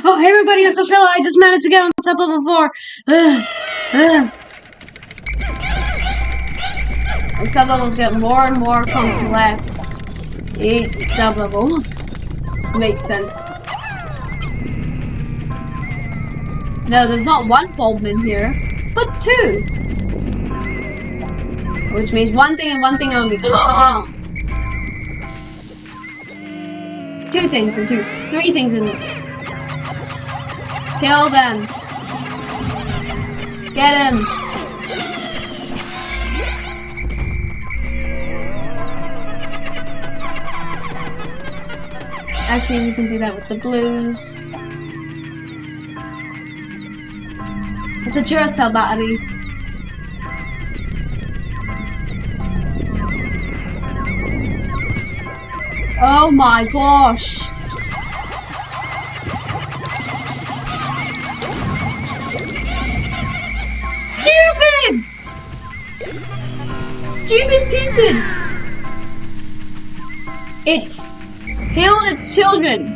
Oh, hey everybody, it's Australia. I just managed to get on sub level 4. The sub levels get more and more complex. Each sub level makes sense. No, there's not one Bulbman here, but two. Which means one thing and one thing only. Two things and three things and kill them. Get him. Actually, we can do that with the blues. It's a Duracell battery. Oh my gosh. Stupids! Stupid Pikmin! It killed its children.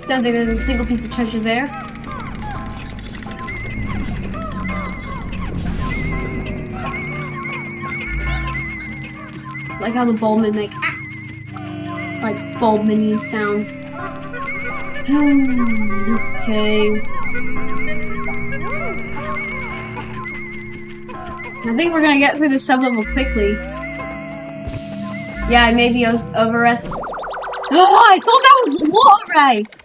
Don't think there's a single piece of treasure there. Like how the Bulbman make like Bulbman sounds. This cave. I think we're gonna get through the sub-level quickly. Yeah, I made the Waterwraith. Oh, I thought that was the Waterwraith!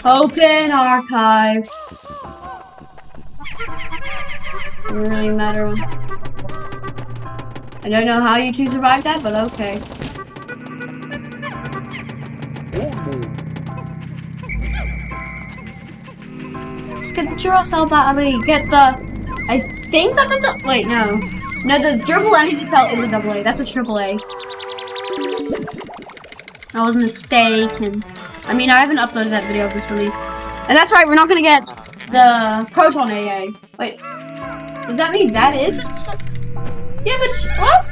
Open archives. Doesn't really matter. I don't know how you two survived that, but okay. Just get the Duracell battery. Get the. I think that's a. Wait, no. No, the durable energy cell is a AA. That's a AAA. I was mistaken. I mean, I haven't uploaded that video of this release. And that's right, we're not gonna get the Proton AA. Wait, does that mean that is? Yeah, but what?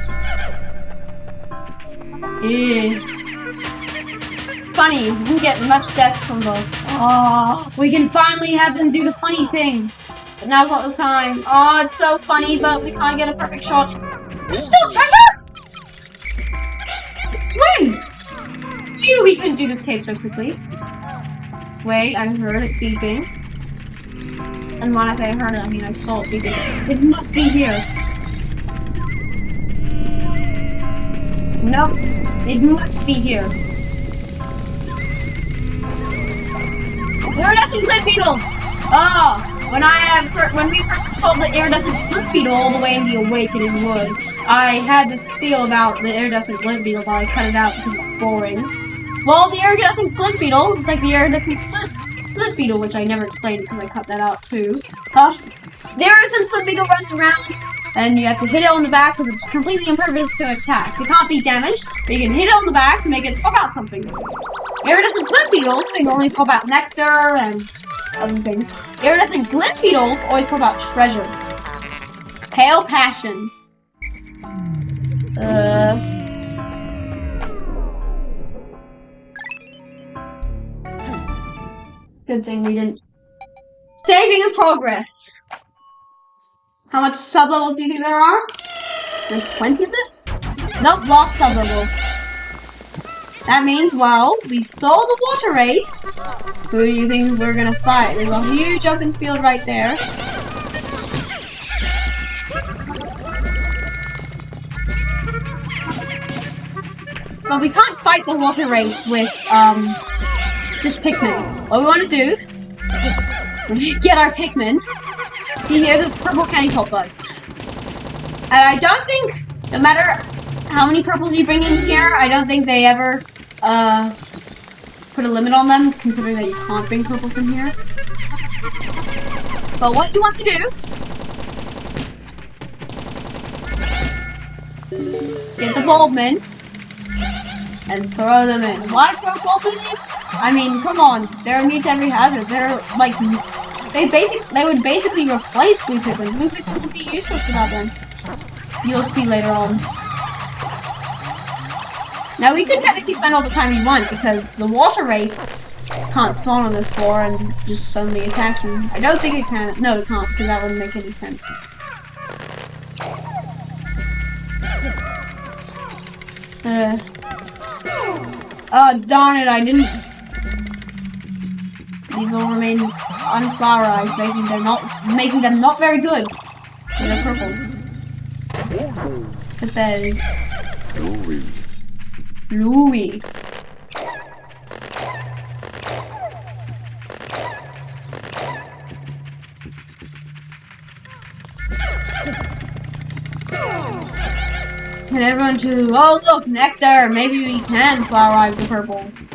Yeah. It's funny, we didn't get much death from the. Oh, we can finally have them do the funny thing. But now's not the time. Oh, it's so funny, but we can't get a perfect shot. There's still treasure! Swing! We couldn't do this cave so quickly. Wait, I heard it beeping. And when I say I heard it, I mean I saw it beeping. It must be here. Nope. It must be here. Iridescent glint beetles! Oh! When we first installed the iridescent glint beetle all the way in the awakening wood, I had this spiel about the iridescent glint beetle, but I cut it out because it's boring. Well, the iridescent glint beetle, it's like the iridescent flint beetle, which I never explained because I cut that out too. The iridescent flint beetle runs around, and you have to hit it on the back because it's completely impervious to attacks. It can't be damaged, but you can hit it on the back to make it pop out something. Iridescent flint beetles, they normally pop out nectar and other things. Iridescent glint beetles always pop out treasure. Pale passion. Good thing we didn't. Saving in progress. How much sub-levels do you think there are? Like 20 of this? Nope, lost sub-level. That means, well, we saw the Waterwraith. Who do you think we're gonna fight? There's a huge open field right there. But we can't fight the Waterwraith with, just Pikmin. What we want to do, get our Pikmin. See here, there's purple candy pop buds. And I don't think No matter how many purples you bring in here, I don't think they ever put a limit on them, considering that you can't bring purples in here. But what you want to do, get the bulbmen and throw them in. Why throw bulbmen in? I mean, come on, they're immune to every hazard. They're like, they would basically replace blue Pikmin. Blue Pikmin would be useless without them. You'll see later on. Now we could technically spend all the time we want because the Waterwraith can't spawn on this floor and just suddenly attack you. I don't think it can. No, it can't, because that wouldn't make any sense. Oh darn it! I didn't. These will remain unflowerized, making them not very good. They're purples. But that is Louis. Get everyone to, oh look, nectar! Maybe we can flowerize the purples.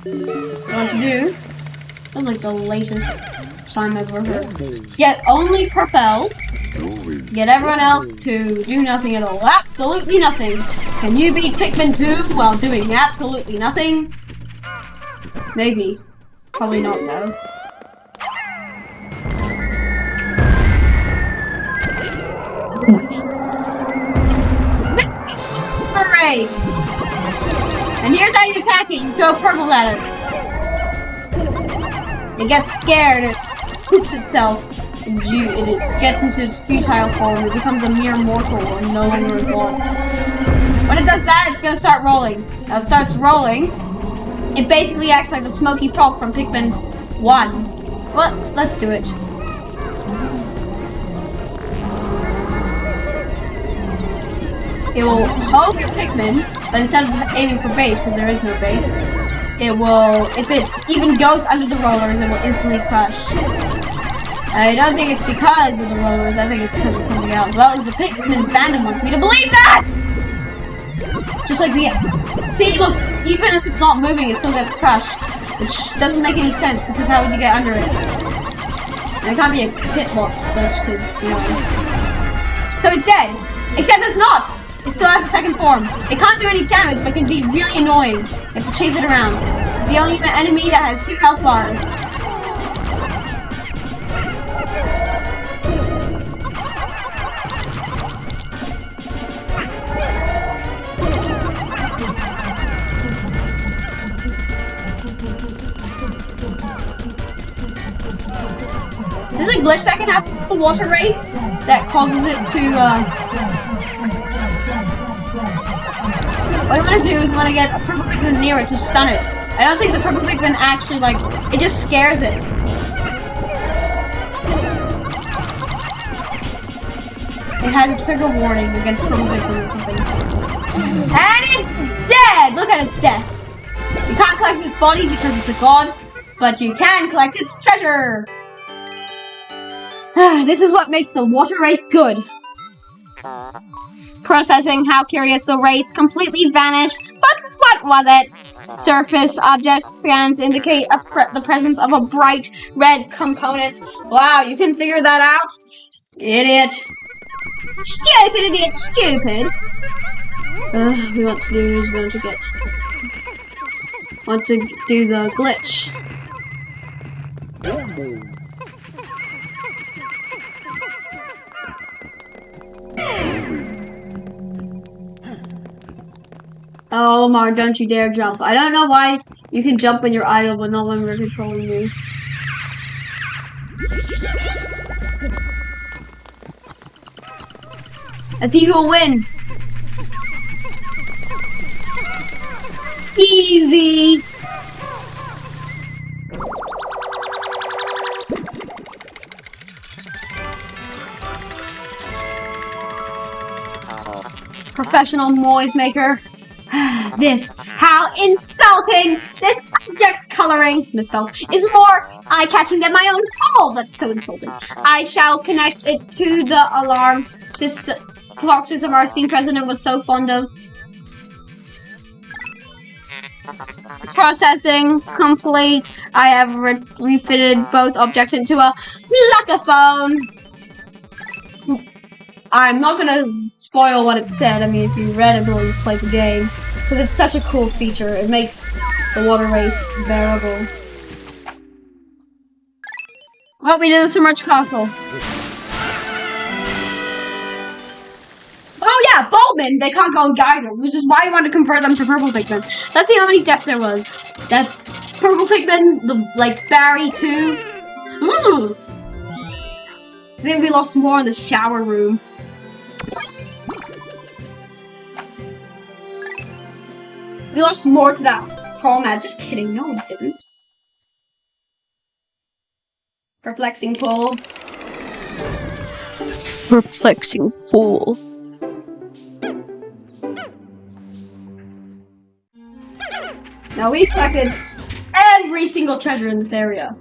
What I want to do, that was like the latest time I've ever heard. Get only purples. Get everyone else to do nothing at all. Absolutely nothing. Can you beat Pikmin 2 while doing absolutely nothing? Maybe. Probably not though. Hooray! And here's how you attack it. You throw purple at it. It gets scared. It poops itself. And it gets into its futile form. It becomes a mere mortal and no longer a god. When it does that, it's gonna start rolling. Now it starts rolling. It basically acts like the smoky prop from Pikmin 1. Well, let's do it. It will poke your Pikmin, but instead of aiming for base, because there is no base, it will, if it even goes under the rollers, it will instantly crush. I don't think it's because of the rollers, I think it's because of something else. Well, it was the Pikmin fandom wants me to believe that! Just like the, see, look, even if it's not moving, it still gets crushed, which doesn't make any sense, because how would you get under it? And it can't be a hitbox glitch, because, you know. So it's dead, except it's not! It still has a second form. It can't do any damage, but can be really annoying. You have to chase it around. It's the only enemy that has 2 health bars. There's a glitch that can happen with the Waterwraith that causes it to, what you want to do is you want to get a purple Pikmin near it to stun it. I don't think the purple Pikmin actually, like, it just scares it. It has a trigger warning against purple Pikmin or something. And it's dead! Look at its death. You can't collect its body because it's a god, but you can collect its treasure! This is what makes the Waterwraith good. Processing, how curious, the wraith completely vanished, but what was it? Surface object scans indicate the presence of a bright red component. Wow, you can figure that out? Idiot. Stupid idiot, stupid. We want to do is want to do the glitch. Oh, Lamar, don't you dare jump. I don't know why you can jump when you're idle, but not when we're controlling you. Let's see who will win. Easy. Professional noise maker. This, how insulting! This object's coloring, misspelled, is more eye-catching than my own call. That's so insulting. I shall connect it to the alarm system. Cloxus, our esteemed president, was so fond of. Processing complete. I have refitted both objects into a Luckaphone. I'm not gonna spoil what it said. I mean, if you read it before you played the game, because it's such a cool feature. It makes the Waterwraith bearable. Well, we did the Submerged Castle. Oh yeah, Bulbmin! They can't go in Geyser, which is why I wanted to convert them to purple Pikmin. Let's see how many deaths there was. That purple Pikmin, like Barry 2. Ooh. I think we lost more in the shower room. We lost more to that Crawlmad. Just kidding, no we didn't. Perplexing Pool. Perplexing Pool. Now we've collected every single treasure in this area.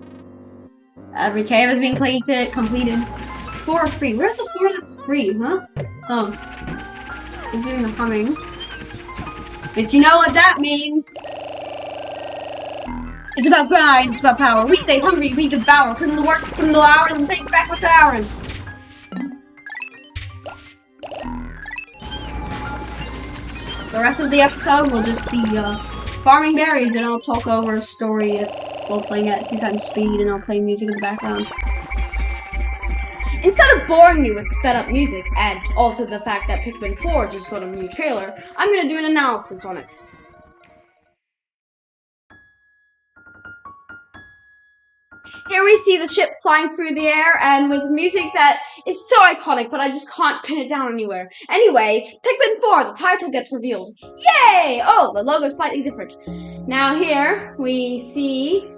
Every cave has been completed. 4 are free. Where's the 4 that's free, huh? Oh. It's doing the humming. But you know what that means. It's about pride, it's about power. We stay hungry, we devour. Put in the work, put in the hours, and take back what's ours. The rest of the episode will just be farming berries, and I'll talk over a story while playing at 2 times speed, and I'll play music in the background. Instead of boring you with sped up music, and also the fact that Pikmin 4 just got a new trailer, I'm gonna do an analysis on it. Here we see the ship flying through the air, and with music that is so iconic, but I just can't pin it down anywhere. Anyway, Pikmin 4, the title gets revealed. Yay! Oh, the logo's slightly different. Now here, we see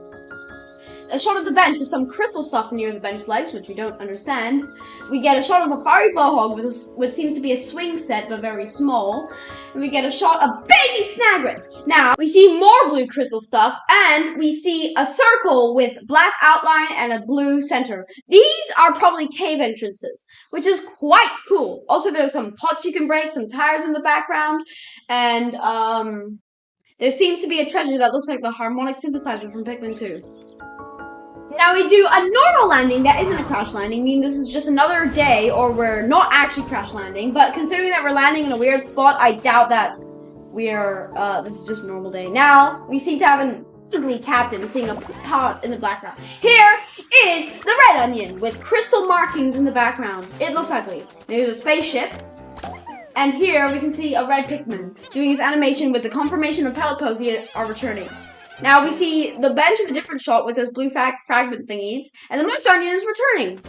a shot of the bench with some crystal stuff near the bench legs, which we don't understand. We get a shot of a fiery blowhog with what seems to be a swing set, but very small. And we get a shot of baby Snagrets. Now, we see more blue crystal stuff, and we see a circle with black outline and a blue center. These are probably cave entrances, which is quite cool. Also, there's some pots you can break, some tires in the background, and there seems to be a treasure that looks like the harmonic synthesizer from Pikmin 2. Now we do a normal landing that isn't a crash landing, meaning this is just another day, or we're not actually crash landing, but considering that we're landing in a weird spot, I doubt that we're, this is just a normal day. Now, we seem to have an ugly captain seeing a pot in the background. Here is the red onion with crystal markings in the background. It looks ugly. There's a spaceship, and here we can see a red Pikmin doing his animation with the confirmation of pellet pose are returning. Now we see the bench in a different shot with those blue fragment thingies, and the monster onion is returning.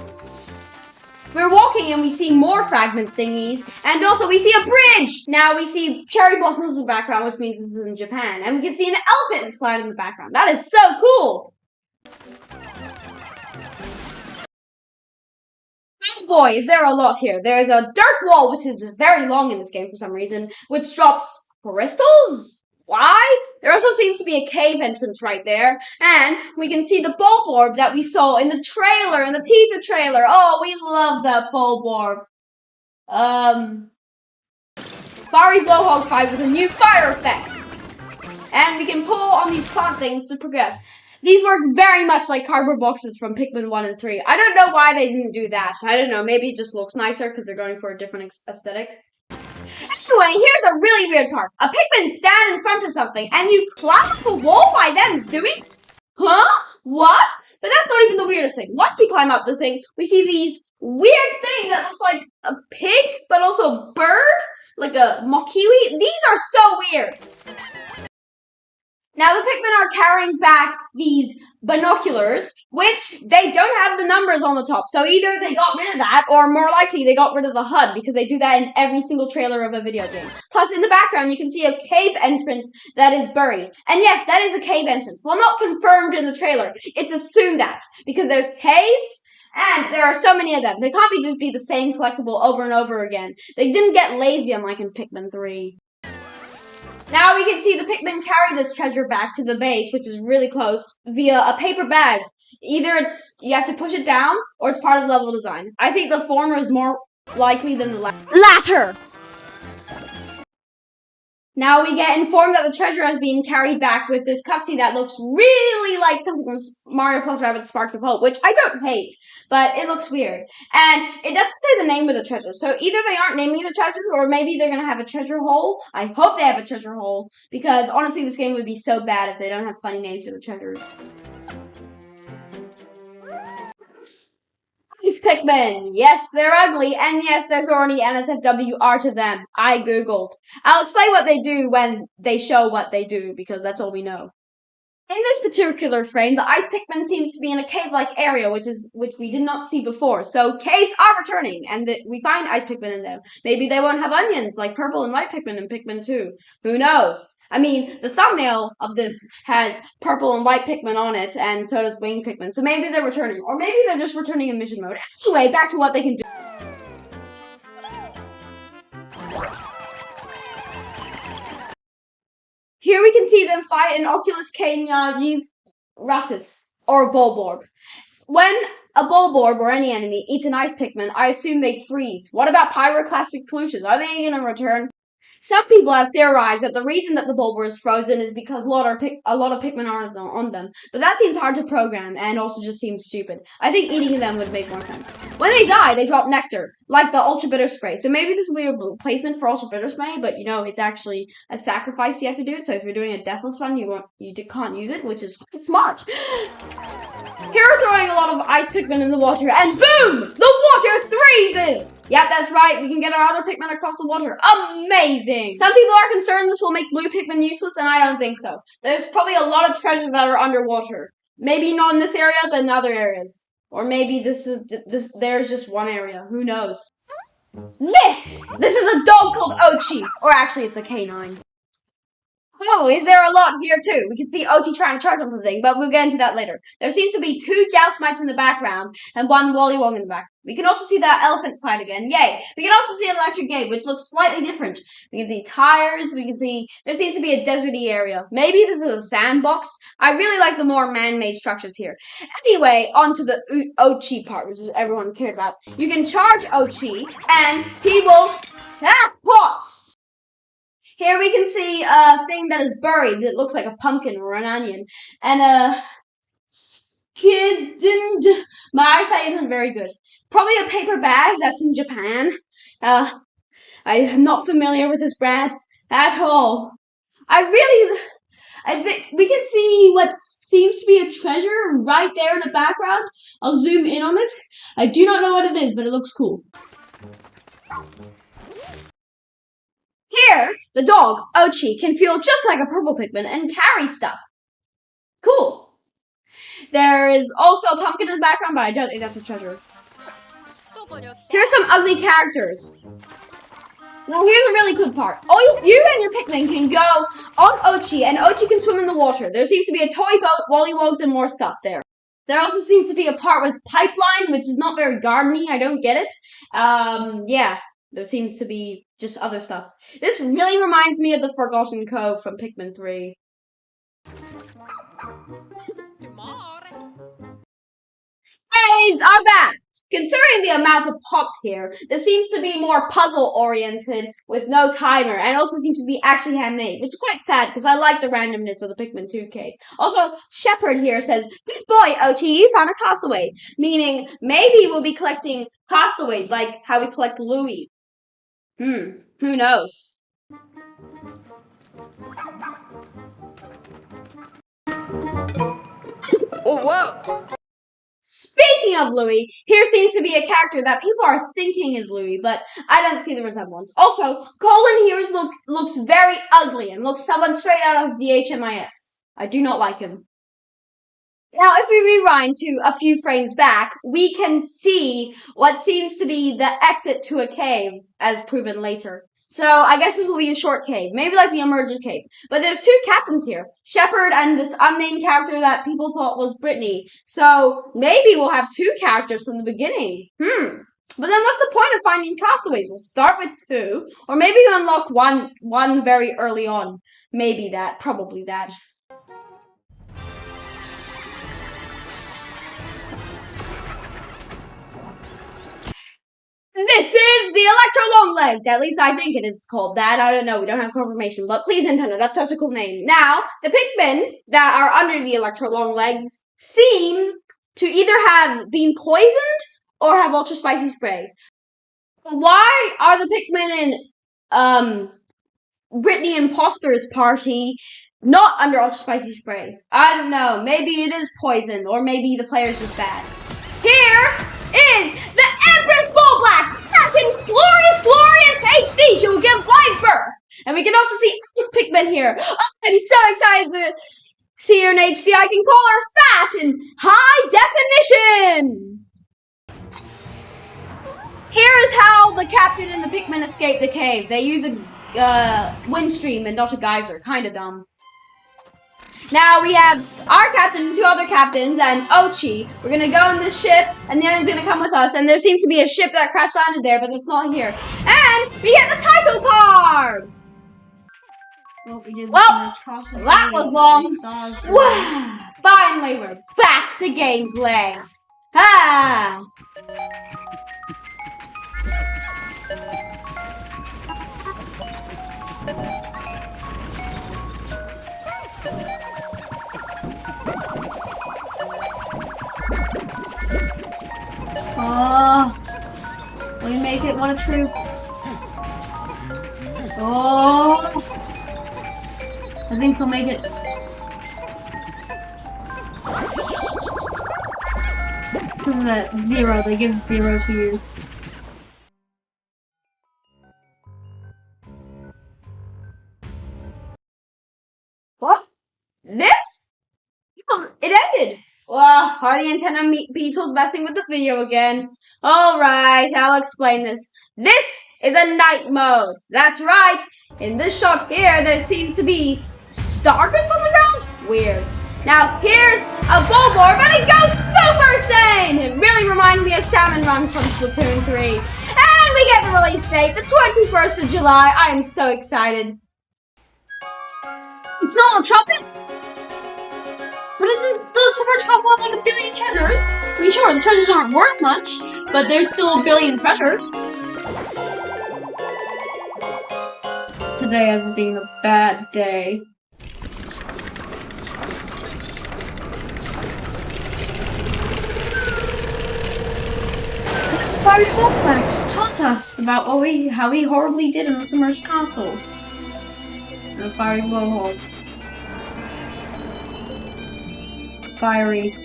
We're walking and we see more fragment thingies, and also we see a bridge! Now we see cherry blossoms in the background, which means this is in Japan, and we can see an elephant slide in the background. That is so cool! Oh boy, is there a lot here. There's a dirt wall, which is very long in this game for some reason, which drops crystals? Why? There also seems to be a cave entrance right there, and we can see the bulb orb that we saw in the trailer, in the teaser trailer. Oh, we love that bulb orb. Fiery blowhog fight with a new fire effect. And we can pull on these plant things to progress. These work very much like cardboard boxes from Pikmin 1 and 3. I don't know why they didn't do that. I don't know, maybe it just looks nicer because they're going for a different aesthetic. Anyway, here's a really weird part. A Pikmin stand in front of something, and you climb up a wall by them doing... Huh? What? But that's not even the weirdest thing. Once we climb up the thing, we see these weird thing that looks like a pig, but also a bird, like a mokiwi. These are so weird. Now the Pikmin are carrying back these binoculars, which they don't have the numbers on the top. So either they got rid of that, or more likely they got rid of the HUD, because they do that in every single trailer of a video game. Plus, in the background, you can see a cave entrance that is buried. And yes, that is a cave entrance. Well, not confirmed in the trailer. It's assumed that, because there's caves, and there are so many of them. They can't just be the same collectible over and over again. They didn't get lazy unlike in Pikmin 3. Now we can see the Pikmin carry this treasure back to the base, which is really close, via a paper bag. Either you have to push it down, or it's part of the level design. I think the former is more likely than the latter. Now we get informed that the treasure has been carried back with this cutscene that looks really like something from Mario Plus Rabbids Sparks of Hope, which I don't hate, but it looks weird. And it doesn't say the name of the treasure, so either they aren't naming the treasures, or maybe they're gonna have a treasure hole. I hope they have a treasure hole, because honestly this game would be so bad if they don't have funny names for the treasures. These Pikmin, yes, they're ugly, and yes, there's already NSFW art of them. I googled. I'll explain what they do when they show what they do, because that's all we know. In this particular frame, the ice Pikmin seems to be in a cave-like area, which we did not see before. So caves are returning, and we find ice Pikmin in them. Maybe they won't have onions like purple and white Pikmin in Pikmin 2. Who knows? I mean, the thumbnail of this has purple and white Pikmin on it, and so does winged Pikmin. So maybe they're returning, or maybe they're just returning in mission mode. Anyway, back to what they can do. Here we can see them fight an Oculus Canis Russus, or a Bulborb. When a Bulborb or any enemy eats an ice Pikmin, I assume they freeze. What about pyroclastic pollutions? Are they going to return? Some people have theorized that the reason that the Bulborb is frozen is because a lot of Pikmin aren't on them. But that seems hard to program and also just seems stupid. I think eating them would make more sense. When they die, they drop nectar, like the Ultra Bitter Spray. So maybe this will be a replacement for Ultra Bitter Spray, but you know, it's actually a sacrifice you have to do it. So if you're doing a Deathless run, you can't use it, which is smart. Here we're throwing a lot of ice Pikmin in the water, and boom! The water freezes! Yep, that's right, we can get our other Pikmin across the water. Amazing! Some people are concerned this will make blue Pikmin useless, and I don't think so. There's probably a lot of treasures that are underwater. Maybe not in this area, but in other areas. Or maybe there's just one area. Who knows? This is a dog called Ochi. Or actually, it's a canine. Oh, is there a lot here too? We can see Ochi trying to charge on something, but we'll get into that later. There seems to be 2 Joust Mites in the background and 1 Wollywog in the back. We can also see that elephant slide again. Yay! We can also see an electric gate, which looks slightly different. We can see tires. We can see there seems to be a deserty area. Maybe this is a sandbox. I really like the more man-made structures here. Anyway, on to the Ochi part, which is everyone cared about. You can charge Ochi, and he will tap pots. Here we can see a thing that is buried that looks like a pumpkin or an onion. And my eyesight isn't very good. Probably a paper bag that's in Japan. I am not familiar with this brand at all. I think we can see what seems to be a treasure right there in the background. I'll zoom in on it. I do not know what it is, but it looks cool. Here, the dog, Ochi, can feel just like a purple Pikmin and carry stuff. Cool. There is also a pumpkin in the background, but I don't think that's a treasure. Here's some ugly characters. Now here's a really cool part. You and your Pikmin can go on Ochi, and Ochi can swim in the water. There seems to be a toy boat, Wollywogs, and more stuff there. There also seems to be a part with pipeline, which is not very gardeny. I don't get it. Yeah. There seems to be just other stuff. This really reminds me of the Forgotten Cove from Pikmin 3. Caves are back! Considering the amount of pots here, this seems to be more puzzle-oriented with no timer, and also seems to be actually handmade, which is quite sad because I like the randomness of the Pikmin 2 caves. Also, Shepherd here says, "Good boy, Ochi, you found a castaway," meaning maybe we'll be collecting castaways like how we collect Louie. Who knows? Oh, whoa! Speaking of Louie, here seems to be a character that people are thinking is Louie, but I don't see the resemblance. Also, Colin here looks very ugly and looks someone straight out of the HMIS. I do not like him. Now, if we rewind to a few frames back, we can see what seems to be the exit to a cave, as proven later. So, I guess this will be a short cave, maybe like the Emerged Cave. But there's 2 captains here, Shepherd and this unnamed character that people thought was Brittany. So, maybe we'll have 2 characters from the beginning. But then what's the point of finding castaways? We'll start with 2, or maybe you unlock one very early on. Maybe that, probably that. This is the Electro Longlegs. At least I think it is called that. I don't know. We don't have confirmation. But please, Nintendo, that's such a cool name. Now, the Pikmin that are under the Electro Longlegs seem to either have been poisoned or have ultra spicy spray. Why are the Pikmin in Brittany Imposter's party not under ultra spicy spray? I don't know. Maybe it is poison, or maybe the player's just bad. Here is the Empress Bulblax back in glorious HD. She will give live birth. And we can also see Ice Pikmin here. Oh, I'm so excited to see her in HD. I can call her fat in high definition. Here is how the captain and the Pikmin escape the cave. They use a wind stream and not a geyser. Kinda dumb. Now we have our captain and two other captains and Ochi. We're gonna go in this ship and the other's gonna come with us. And there seems to be a ship that crash landed there, but it's not here. And we get the title card! Well, that was long. Wow. Finally, we're back to gameplay. Ah! Oh, we make it one a troop. Oh, I think we'll make it. To that 0, they give 0 to you. What? This? It ended. Well, are the antenna beetles messing with the video again? Alright, I'll explain this. This is a night mode. That's right. In this shot here, there seems to be star bits on the ground. Weird. Now, here's a Bulbor, but it goes Super Saiyan! It really reminds me of Salmon Run from Splatoon 3. And we get the release date, the 21st of July. I am so excited. It's not a trumpet? But isn't the Submerged Castle have like a billion treasures? I mean, sure, the treasures aren't worth much, but there's still a billion treasures. Today has been a bad day. This Fiery Bulblax taught us about how we horribly did in the Submerged Castle. The Fiery Blowhole. Fiery.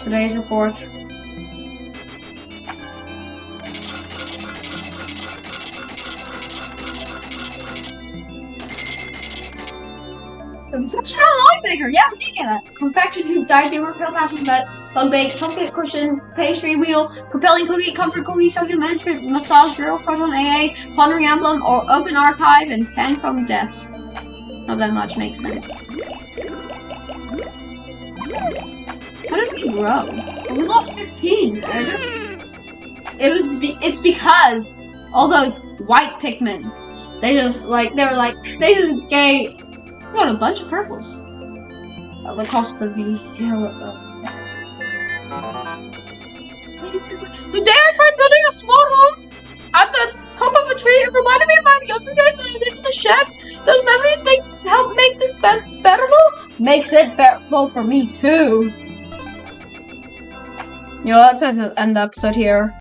Today's report. Confection life maker. Yeah, we did get that. Confection hoop, diet doer, pill passion vet, bug bake, chocolate cushion, pastry wheel, compelling cookie, comfort cookie, soaking management, massage girl, proton AA, pondering emblem, or open archive, and 10 from deaths. Not that much makes sense. How did we grow? Well, we lost 15. It's because all those white Pikmin, they just gave. What, a bunch of purples. At the cost of the yellow. Today I tried building a small home at the top of a tree. It reminded me of my younger days when I lived in the shed. Those memories help make this bearable. Makes it bearable for me too. You know, that says end the episode here.